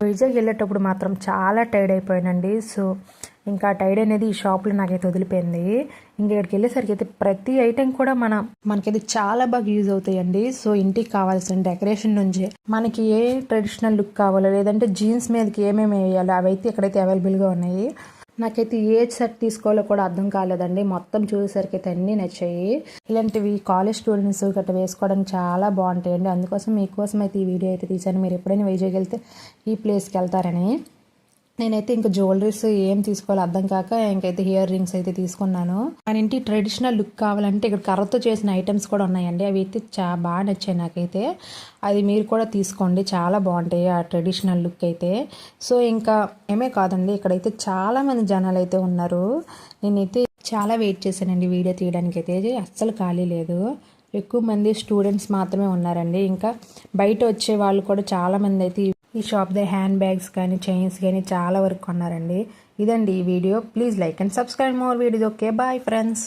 వైజాగ్ వెళ్ళేటప్పుడు మాత్రం చాలా టైర్డ్ అయిపోయానండి. సో ఇంకా టైర్డ్ అనేది ఈ షాప్లో నాకైతే వదిలిపోయింది. ఇంకా ఇక్కడికి వెళ్ళేసరికి అయితే ప్రతి ఐటెం కూడా మనకైతే చాలా బాగా యూజ్ అవుతాయండి. సో ఇంటికి కావాల్సిన డెకరేషన్ నుంచి మనకి ఏ ట్రెడిషనల్ లుక్ కావాలో, లేదంటే జీన్స్ మీదకి ఏమేమి వేయాలో అవైతే ఇక్కడైతే అవైలబుల్గా ఉన్నాయి. నాకైతే ఏ సెట్ తీసుకోవాలో కూడా అర్థం కాలేదండి. మొత్తం చూసేసరికి అయితే అన్నీ నచ్చాయి. ఇలాంటివి కాలేజ్ స్టూడెంట్స్ గట్రా వేసుకోవడానికి చాలా బాగుంటాయండి. అందుకోసం మీకోసం అయితే ఈ వీడియో అయితే తీశాను. మీరు ఎప్పుడైనా వైజాగ్ వెళ్తే ఈ ప్లేస్కి వెళ్తారని. నేనైతే ఇంకా జ్యువెలరీస్ ఏం తీసుకోవాలో అర్థం కాక ఇంకైతే ఇయర్ రింగ్స్ అయితే తీసుకున్నాను. మన ఇంటి ట్రెడిషనల్ లుక్ కావాలంటే ఇక్కడ కర్రతో చేసిన ఐటమ్స్ కూడా ఉన్నాయండి. అవి అయితే బాగా నచ్చాయి నాకైతే. అది మీరు కూడా తీసుకోండి, చాలా బాగుంటాయి ఆ ట్రెడిషనల్ లుక్ అయితే. సో ఇంకా ఏమే కాదండి, ఇక్కడైతే చాలామంది జనాలు అయితే ఉన్నారు. నేనైతే చాలా వెయిట్ చేశానండి వీడియో తీయడానికి అయితే. అస్సలు ఖాళీ లేదు. ఎక్కువ మంది స్టూడెంట్స్ మాత్రమే ఉన్నారండి. ఇంకా బయట వచ్చే వాళ్ళు కూడా చాలామంది అయితే ఈ షాప్ దగ్గర హ్యాండ్ బ్యాగ్స్ కానీ చైన్స్ కానీ చాలా వరకు కొన్నారండి. ఇదండి ఈ వీడియో. Please like and subscribe more videos. Okay, bye friends.